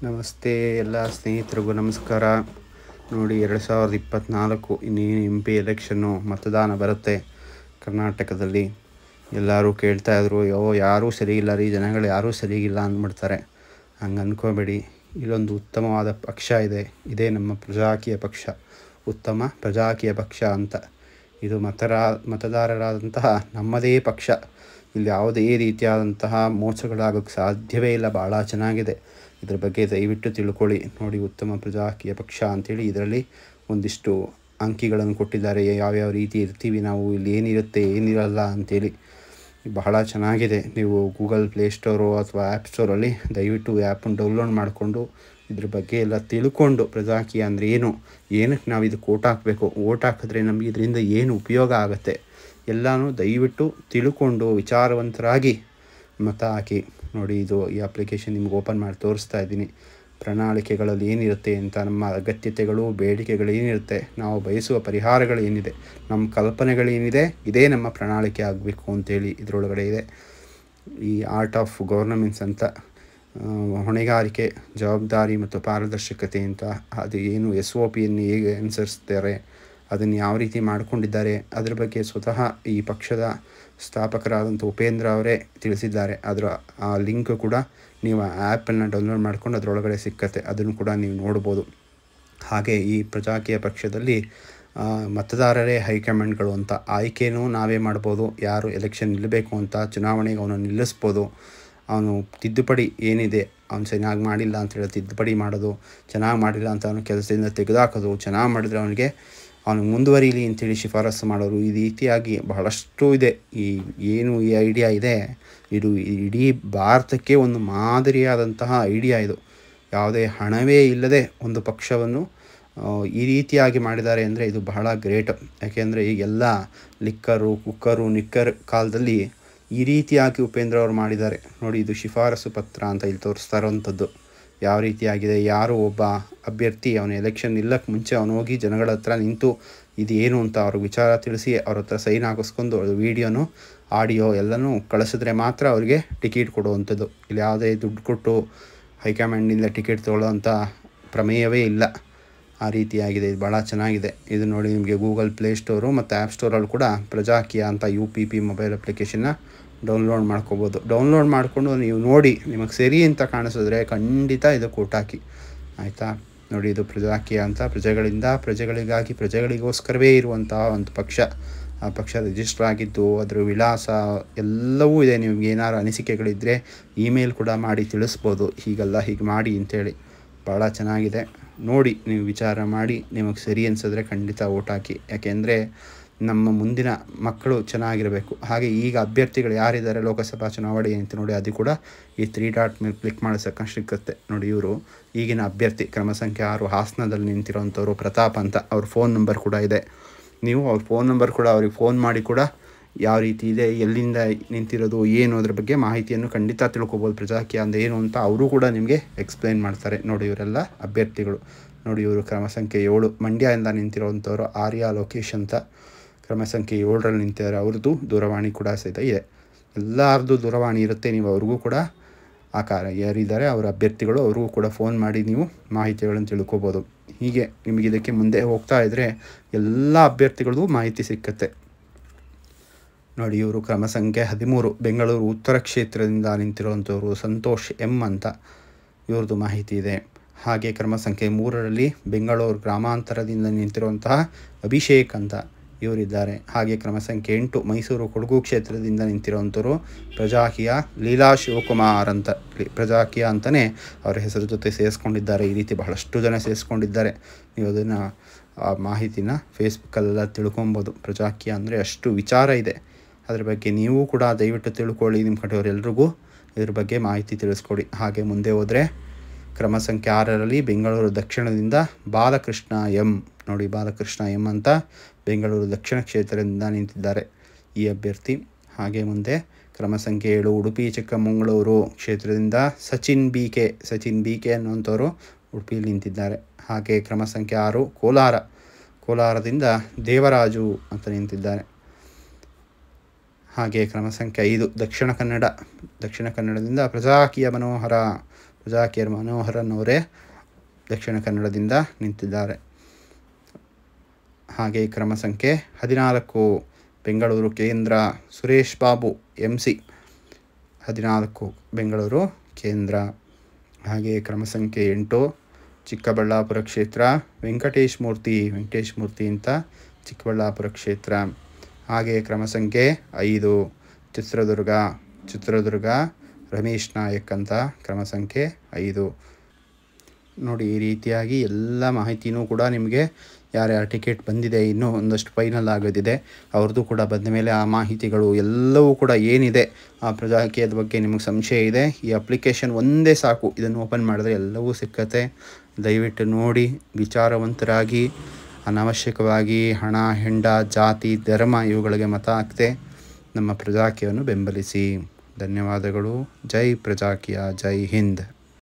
ನಮಸ್ತೆ ಎಲ್ಲ ಸ್ನೇಹಿತರಿಗೂ ನಮಸ್ಕಾರ. ನೋಡಿ, 2024 ಇನ್ನೇನು MP ಎಲೆಕ್ಷನ್ನು ಮತದಾನ ಬರುತ್ತೆ ಕರ್ನಾಟಕದಲ್ಲಿ. ಎಲ್ಲರೂ ಕೇಳ್ತಾಯಿದ್ರು, ಯಾರೂ ಸರಿಯಿಲ್ಲ ರೀ, ಜನಗಳು ಯಾರೂ ಸರಿಯಿಲ್ಲ ಅಂದ್ಬಿಡ್ತಾರೆ. ಹಂಗೆ ಅಂದ್ಕೋಬೇಡಿ. ಇಲ್ಲೊಂದು ಉತ್ತಮವಾದ ಪಕ್ಷ ಇದೆ. ಇದೇ ನಮ್ಮ ಪ್ರಜಾಕೀಯ ಪಕ್ಷ, ಉತ್ತಮ ಪ್ರಜಾಕೀಯ ಪಕ್ಷ ಅಂತ. ಇದು ಮತದಾರರಾದಂತಹ ನಮ್ಮದೇ ಪಕ್ಷ. ಇಲ್ಲಿ ಯಾವುದೇ ರೀತಿಯಾದಂತಹ ಮೋಸಗಳಾಗೋಕ್ಕೆ ಸಾಧ್ಯವೇ ಇಲ್ಲ. ಭಾಳ ಚೆನ್ನಾಗಿದೆ. ಇದ್ರ ಬಗ್ಗೆ ದಯವಿಟ್ಟು ತಿಳ್ಕೊಳ್ಳಿ. ನೋಡಿ, ಉತ್ತಮ ಪ್ರಜಾಕೀಯ ಪಕ್ಷ ಅಂಥೇಳಿ ಇದರಲ್ಲಿ ಒಂದಿಷ್ಟು ಅಂಕಿಗಳನ್ನು ಕೊಟ್ಟಿದ್ದಾರೆ. ಯಾವ್ಯಾವ ರೀತಿ ಇರ್ತೀವಿ ನಾವು, ಇಲ್ಲಿ ಏನಿರುತ್ತೆ ಏನಿರಲ್ಲ ಅಂಥೇಳಿ ಬಹಳ ಚೆನ್ನಾಗಿದೆ. ನೀವು ಗೂಗಲ್ ಪ್ಲೇಸ್ಟೋರು ಅಥವಾ ಆ್ಯಪ್ ಸ್ಟೋರಲ್ಲಿ ದಯವಿಟ್ಟು ಆ್ಯಪನ್ನು ಡೌನ್ಲೋಡ್ ಮಾಡಿಕೊಂಡು ಇದ್ರ ಬಗ್ಗೆ ಎಲ್ಲ ತಿಳ್ಕೊಂಡು, ಪ್ರಜಾಕೀಯ ಅಂದರೆ ಏನಕ್ಕೆ ನಾವು ಇದಕ್ಕೆ ಓಟ್ ಹಾಕಬೇಕು, ಓಟ್ ಹಾಕಿದ್ರೆ ನಮಗೆ ಇದರಿಂದ ಏನು ಉಪಯೋಗ ಆಗುತ್ತೆ ಎಲ್ಲನೂ ದಯವಿಟ್ಟು ತಿಳ್ಕೊಂಡು ವಿಚಾರವಂತರಾಗಿ ಮತ ಹಾಕಿ. ನೋಡಿ, ಈ ಅಪ್ಲಿಕೇಶನ್ ನಿಮ್ಗೆ ಓಪನ್ ಮಾಡಿ ತೋರಿಸ್ತಾ ಇದ್ದೀನಿ. ಪ್ರಣಾಳಿಕೆಗಳಲ್ಲಿ ಏನಿರುತ್ತೆ ಅಂತ, ನಮ್ಮ ಅಗತ್ಯತೆಗಳು ಬೇಡಿಕೆಗಳು ಏನಿರುತ್ತೆ, ನಾವು ಬಯಸುವ ಪರಿಹಾರಗಳು ಏನಿದೆ, ನಮ್ಮ ಕಲ್ಪನೆಗಳೇನಿದೆ, ಇದೇ ನಮ್ಮ ಪ್ರಣಾಳಿಕೆ ಆಗಬೇಕು ಅಂತೇಳಿ ಇದರೊಳಗಡೆ ಇದೆ. ಈ ಆರ್ಟ್ ಆಫ್ ಗವರ್ನಮೆನ್ಸ್ ಅಂತ, ಹೊಣೆಗಾರಿಕೆ, ಜವಾಬ್ದಾರಿ ಮತ್ತು ಪಾರದರ್ಶಕತೆ ಅಂತ, ಅದು ಏನು SOPಯನ್ನು ಹೇಗೆ ಅನುಸರಿಸ್ತಾರೆ, ಅದನ್ನು ಯಾವ ರೀತಿ ಮಾಡಿಕೊಂಡಿದ್ದಾರೆ, ಅದ್ರ ಬಗ್ಗೆ ಸ್ವತಃ ಈ ಪಕ್ಷದ ಸ್ಥಾಪಕರಾದಂಥ ಉಪೇಂದ್ರ ಅವರೇ ತಿಳಿಸಿದ್ದಾರೆ. ಆ ಲಿಂಕ್ ಕೂಡ ನೀವು ಆ್ಯಪನ್ನು ಡೌನ್ಲೋಡ್ ಮಾಡ್ಕೊಂಡು ಅದರೊಳಗಡೆ ಸಿಕ್ಕತ್ತೆ. ಅದನ್ನು ಕೂಡ ನೀವು ನೋಡ್ಬೋದು. ಹಾಗೆ ಈ ಪ್ರಜಾಕೀಯ ಪಕ್ಷದಲ್ಲಿ ಮತದಾರರೇ ಹೈಕಮಾಂಡ್ಗಳು ಅಂತ, ಆಯ್ಕೆನೂ ನಾವೇ ಮಾಡ್ಬೋದು. ಯಾರು ಎಲೆಕ್ಷನ್ ನಿಲ್ಲಬೇಕು ಅಂತ ಚುನಾವಣೆಗೆ ಅವನು ನಿಲ್ಲಿಸ್ಬೋದು. ಅವನು ತಿದ್ದುಪಡಿ ಏನಿದೆ, ಅವನು ಚೆನ್ನಾಗಿ ಮಾಡಿಲ್ಲ ಅಂತೇಳಿ ತಿದ್ದುಪಡಿ ಮಾಡೋದು, ಚೆನ್ನಾಗಿ ಮಾಡಿಲ್ಲ ಅಂತ ಅವನು ಕೆಲಸದಿಂದ ತೆಗೆದುಹಾಕೋದು, ಚೆನ್ನಾಗಿ ಮಾಡಿದ್ರೆ ಅವನು ಮುಂದುವರಿಲಿ ಅಂತೇಳಿ ಶಿಫಾರಸು ಮಾಡೋರು. ಈ ರೀತಿಯಾಗಿ ಬಹಳಷ್ಟು ಇದೆ. ಈ ಐಡಿಯಾ ಇದೆ, ಇದು ಇಡೀ ಭಾರತಕ್ಕೆ ಒಂದು ಮಾದರಿಯಾದಂತಹ ಐಡಿಯಾ ಇದು. ಯಾವುದೇ ಹಣವೇ ಇಲ್ಲದೆ ಒಂದು ಪಕ್ಷವನ್ನು ಈ ರೀತಿಯಾಗಿ ಮಾಡಿದ್ದಾರೆ ಅಂದರೆ ಇದು ಬಹಳ ಗ್ರೇಟ್. ಯಾಕೆಂದರೆ ಈಗೆಲ್ಲ ಲಿಕ್ಕರು, ಕುಕ್ಕರು, ನಿಕ್ಕರ್ ಕಾಲದಲ್ಲಿ ಈ ರೀತಿಯಾಗಿ ಉಪೇಂದ್ರ ಅವರು ಮಾಡಿದ್ದಾರೆ. ನೋಡಿ, ಇದು ಶಿಫಾರಸು ಪತ್ರ ಅಂತ ಇಲ್ಲಿ ತೋರಿಸ್ತಾ ಇರೋವಂಥದ್ದು ಯಾವ ರೀತಿಯಾಗಿದೆ. ಯಾರು ಒಬ್ಬ ಅಭ್ಯರ್ಥಿ ಅವನು ಎಲೆಕ್ಷನ್ ನಿಲ್ಲಕ್ಕೆ ಮುಂಚೆ ಅವನು ಹೋಗಿ ಜನಗಳ ಹತ್ರ ನಿಂತು ಇದೇನು ಅಂತ ಅವ್ರಿಗೆ ವಿಚಾರ ತಿಳಿಸಿ ಅವ್ರ ಹತ್ರ ಸೈನ್ ಹಾಕಿಸ್ಕೊಂಡು ವೀಡಿಯೋನು ಆಡಿಯೋ ಎಲ್ಲನೂ ಕಳಿಸಿದ್ರೆ ಮಾತ್ರ ಅವ್ರಿಗೆ ಟಿಕೆಟ್ ಕೊಡುವಂಥದ್ದು. ಇಲ್ಲಿ ಯಾವುದೇ ದುಡ್ಡು ಕೊಟ್ಟು ಹೈಕಮಾಂಡಿಂದ ಟಿಕೆಟ್ ತೊಗೊಳ್ಳೋವಂಥ ಪ್ರಮೇಯವೇ ಇಲ್ಲ. ಆ ರೀತಿಯಾಗಿದೆ. ಇದು ಭಾಳ ಚೆನ್ನಾಗಿದೆ. ಇದು ನೋಡಿ, ನಿಮಗೆ ಗೂಗಲ್ ಪ್ಲೇಸ್ಟೋರು ಮತ್ತು ಆ್ಯಪ್ ಸ್ಟೋರಲ್ಲಿ ಕೂಡ ಪ್ರಜಾಕೀಯ ಅಂತ UPP ಮೊಬೈಲ್ ಅಪ್ಲಿಕೇಶನ್ನ ಡೌನ್ಲೋಡ್ ಮಾಡ್ಕೋಬೋದು. ಡೌನ್ಲೋಡ್ ಮಾಡಿಕೊಂಡು ನೀವು ನೋಡಿ, ನಿಮಗೆ ಸರಿ ಅಂತ ಕಾಣಿಸಿದ್ರೆ ಖಂಡಿತ ಇದಕ್ಕೆ ಓಟ್ ಹಾಕಿ, ಆಯಿತಾ. ನೋಡಿ, ಇದು ಪ್ರಜಾಕೀಯ ಅಂತ, ಪ್ರಜೆಗಳಿಂದ ಪ್ರಜೆಗಳಿಗಾಗಿ ಪ್ರಜೆಗಳಿಗೋಸ್ಕರವೇ ಇರುವಂತಹ ಒಂದು ಪಕ್ಷ. ಆ ಪಕ್ಷ ರಿಜಿಸ್ಟರ್ ಆಗಿದ್ದು, ಅದರ ವಿಳಾಸ ಎಲ್ಲವೂ ಇದೆ. ನಿಮ್ಗೆ ಏನಾದ್ರು ಅನಿಸಿಕೆಗಳಿದ್ದರೆ ಇಮೇಲ್ ಕೂಡ ಮಾಡಿ ತಿಳಿಸ್ಬೋದು. ಹೀಗಲ್ಲ ಹೀಗೆ ಮಾಡಿ ಅಂತೇಳಿ. ಭಾಳ ಚೆನ್ನಾಗಿದೆ. ನೋಡಿ, ನೀವು ವಿಚಾರ ಮಾಡಿ ನಿಮಗೆ ಸರಿ ಅನಿಸಿದ್ರೆ ಖಂಡಿತ ಓಟ್ ಹಾಕಿ. ಯಾಕೆಂದರೆ ನಮ್ಮ ಮುಂದಿನ ಮಕ್ಕಳು ಚೆನ್ನಾಗಿರಬೇಕು. ಹಾಗೆ ಈಗ ಅಭ್ಯರ್ಥಿಗಳು ಯಾರಿದ್ದಾರೆ ಲೋಕಸಭಾ ಚುನಾವಣೆ ಅಂತ ನೋಡಿ, ಅದು ಕೂಡ ಈ 3 ಡಾಟ್ ಮೇಲೆ ಕ್ಲಿಕ್ ಮಾಡಿಸೋಕೆ ಸಿಗುತ್ತೆ. ನೋಡಿ, ಇವರು ಈಗಿನ ಅಭ್ಯರ್ಥಿ ಕ್ರಮ ಸಂಖ್ಯೆ 6 ಹಾಸನದಲ್ಲಿ ನಿಂತಿರೋಂಥವ್ರು ಪ್ರತಾಪ್ ಅಂತ. ಅವ್ರ ಫೋನ್ ನಂಬರ್ ಕೂಡ ಇದೆ. ನೀವು ಅವ್ರ ಫೋನ್ ನಂಬರ್ ಕೂಡ ಅವ್ರಿಗೆ ಫೋನ್ ಮಾಡಿ ಕೂಡ ಯಾವ ರೀತಿ ಇದೆ, ಎಲ್ಲಿಂದ ನಿಂತಿರೋದು, ಏನು ಅದ್ರ ಬಗ್ಗೆ ಮಾಹಿತಿಯನ್ನು ಖಂಡಿತ ತಿಳ್ಕೊಬೋದು. ಪ್ರಜಾಕೀಯ ಅಂದರೆ ಏನು ಅಂತ ಅವರು ಕೂಡ ನಿಮಗೆ ಎಕ್ಸ್ಪ್ಲೈನ್ ಮಾಡ್ತಾರೆ. ನೋಡಿ, ಇವರೆಲ್ಲ ಅಭ್ಯರ್ಥಿಗಳು. ನೋಡಿ, ಇವರು ಕ್ರಮ ಸಂಖ್ಯೆ 7 ಮಂಡ್ಯದಿಂದ ನಿಂತಿರೋವಂಥವ್ರು ಆರ್ಯ ಲೋಕೇಶ್ ಅಂತ. ಕ್ರಮ ಸಂಖ್ಯೆ 7ರಲ್ಲಿ ನಿಂತಿದ್ದಾರೆ. ಅವ್ರದ್ದು ದೂರವಾಣಿ ಕೂಡ ಸಹಿತ ಇದೆ. ಎಲ್ಲರದ್ದು ದೂರವಾಣಿ ಇರುತ್ತೆ. ನೀವು ಅವ್ರಿಗೂ ಕೂಡ ಯಾರಿದ್ದಾರೆ ಅವರ ಅಭ್ಯರ್ಥಿಗಳು, ಅವ್ರಿಗೂ ಕೂಡ ಫೋನ್ ಮಾಡಿ ನೀವು ಮಾಹಿತಿಗಳನ್ನು ತಿಳ್ಕೊಬೋದು. ಹೀಗೆ ನಿಮಗೆ ಇದಕ್ಕೆ ಮುಂದೆ ಹೋಗ್ತಾ ಇದ್ದರೆ ಎಲ್ಲ ಅಭ್ಯರ್ಥಿಗಳದ್ದು ಮಾಹಿತಿ ಸಿಕ್ಕತ್ತೆ. ನೋಡಿ, ಇವರು ಕ್ರಮ ಸಂಖ್ಯೆ 13 ಬೆಂಗಳೂರು ಉತ್ತರ ಕ್ಷೇತ್ರದಿಂದ ನಿಂತಿರುವಂಥವ್ರು ಸಂತೋಷ್ M ಅಂತ. ಇವ್ರದ್ದು ಮಾಹಿತಿ ಇದೆ. ಹಾಗೆ ಕ್ರಮ ಸಂಖ್ಯೆ 3ರಲ್ಲಿ ಬೆಂಗಳೂರು ಗ್ರಾಮಾಂತರದಿಂದ ನಿಂತಿರುವಂತಹ ಅಭಿಷೇಕ್ ಅಂತ ಇವರಿದ್ದಾರೆ. ಹಾಗೆ ಕ್ರಮ ಸಂಖ್ಯೆ 8 ಮೈಸೂರು ಕೊಡಗು ಕ್ಷೇತ್ರದಿಂದ ನಿಂತಿರುವಂಥವ್ರು ಪ್ರಜಾಕೀಯ ಲೀಲಾ ಶಿವಕುಮಾರ್ ಅಂತ. ಪ್ರಜಾಕೀಯ ಅಂತಲೇ ಅವರ ಹೆಸರು ಜೊತೆ ಸೇರಿಸ್ಕೊಂಡಿದ್ದಾರೆ. ಈ ರೀತಿ ಬಹಳಷ್ಟು ಜನ ಸೇರಿಸ್ಕೊಂಡಿದ್ದಾರೆ. ನೀವು ಅದನ್ನು ಆ ಮಾಹಿತಿನ ಫೇಸ್ಬುಕ್ಕಲ್ಲೆಲ್ಲ ತಿಳ್ಕೊಬೋದು. ಪ್ರಜಾಕೀಯ ಅಂದರೆ ಅಷ್ಟು ವಿಚಾರ ಇದೆ. ಅದ್ರ ಬಗ್ಗೆ ನೀವು ಕೂಡ ದಯವಿಟ್ಟು ತಿಳ್ಕೊಳ್ಳಿ. ನಿಮ್ಮ ಕಡೆಯವರೆಲ್ರಿಗೂ ಇದ್ರ ಬಗ್ಗೆ ಮಾಹಿತಿ ತಿಳಿಸ್ಕೊಡಿ. ಹಾಗೆ ಮುಂದೆ ಹೋದರೆ ಕ್ರಮ ಸಂಖ್ಯೆ 6ರಲ್ಲಿ ಬೆಂಗಳೂರು ದಕ್ಷಿಣದಿಂದ ಬಾಲಕೃಷ್ಣ M. ನೋಡಿ, ಬಾಲಕೃಷ್ಣ M ಅಂತ ಬೆಂಗಳೂರು ದಕ್ಷಿಣ ಕ್ಷೇತ್ರದಿಂದ ನಿಂತಿದ್ದಾರೆ ಈ ಅಭ್ಯರ್ಥಿ. ಹಾಗೆ ಮುಂದೆ ಕ್ರಮ ಸಂಖ್ಯೆ 7 ಉಡುಪಿ ಚಿಕ್ಕಮಗಳೂರು ಕ್ಷೇತ್ರದಿಂದ ಸಚಿನ್ BK ಅನ್ನುವಂಥವ್ರು ಉಡುಪಿಯಲ್ಲಿ ನಿಂತಿದ್ದಾರೆ. ಹಾಗೆ ಕ್ರಮ ಸಂಖ್ಯೆ 6 ಕೋಲಾರದಿಂದ ದೇವರಾಜು ಅಂತ ನಿಂತಿದ್ದಾರೆ. ಹಾಗೆ ಕ್ರಮ ಸಂಖ್ಯೆ 5 ದಕ್ಷಿಣ ಕನ್ನಡದಿಂದ ಪ್ರಜಾಕೀಯ ಮನೋಹರ ಪ್ರಜಾಕಿಯರ್ ಮನೋಹರನ್ ಅವರೇ ದಕ್ಷಿಣ ಕನ್ನಡದಿಂದ ನಿಂತಿದ್ದಾರೆ. ಹಾಗೆ ಕ್ರಮ ಸಂಖ್ಯೆ 14 ಬೆಂಗಳೂರು ಕೇಂದ್ರ ಸುರೇಶ್ ಬಾಬು MC 14 ಬೆಂಗಳೂರು ಕೇಂದ್ರ. ಹಾಗೆ ಕ್ರಮ ಸಂಖ್ಯೆ 8 ಚಿಕ್ಕಬಳ್ಳಾಪುರ ಕ್ಷೇತ್ರ ವೆಂಕಟೇಶ್ ಮೂರ್ತಿ ಅಂತ ಚಿಕ್ಕಬಳ್ಳಾಪುರ ಕ್ಷೇತ್ರ. ಹಾಗೆ ಕ್ರಮ ಸಂಖ್ಯೆ 5 ಚಿತ್ರದುರ್ಗ ರಮೇಶ್ ನಾಯಕ್ ಅಂತ ಕ್ರಮ ಸಂಖ್ಯೆ 5. ನೋಡಿ, ಈ ರೀತಿಯಾಗಿ ಎಲ್ಲ ಮಾಹಿತಿನೂ ಕೂಡ ನಿಮಗೆ ಯಾರ್ಯಾರ ಟಿಕೆಟ್ ಬಂದಿದೆ, ಇನ್ನೂ ಒಂದಷ್ಟು ಫೈನಲ್ ಆಗೋದಿದೆ, ಅವ್ರದ್ದು ಕೂಡ ಬಂದ ಮೇಲೆ ಆ ಮಾಹಿತಿಗಳು ಎಲ್ಲವೂ ಕೂಡ ಏನಿದೆ ಆ ಪ್ರಜಾಕೀಯದ ಬಗ್ಗೆ ನಿಮಗೆ ಸಂಶಯ ಇದೆ, ಈ ಅಪ್ಲಿಕೇಶನ್ ಒಂದೇ ಸಾಕು, ಇದನ್ನು ಓಪನ್ ಮಾಡಿದ್ರೆ ಎಲ್ಲವೂ ಸಿಕ್ಕತ್ತೆ. ದಯವಿಟ್ಟು ನೋಡಿ, ವಿಚಾರವಂತರಾಗಿ, ಅನಾವಶ್ಯಕವಾಗಿ ಹಣ, ಹೆಂಡ, ಜಾತಿ, ಧರ್ಮ ಇವುಗಳಿಗೆ ಮತ ಹಾಕದೆ ನಮ್ಮ ಪ್ರಜಾಕೀಯವನ್ನು ಬೆಂಬಲಿಸಿ. ಧನ್ಯವಾದಗಳು. ಜೈ ಪ್ರಜಾಕೀಯ, ಜೈ ಹಿಂದ್.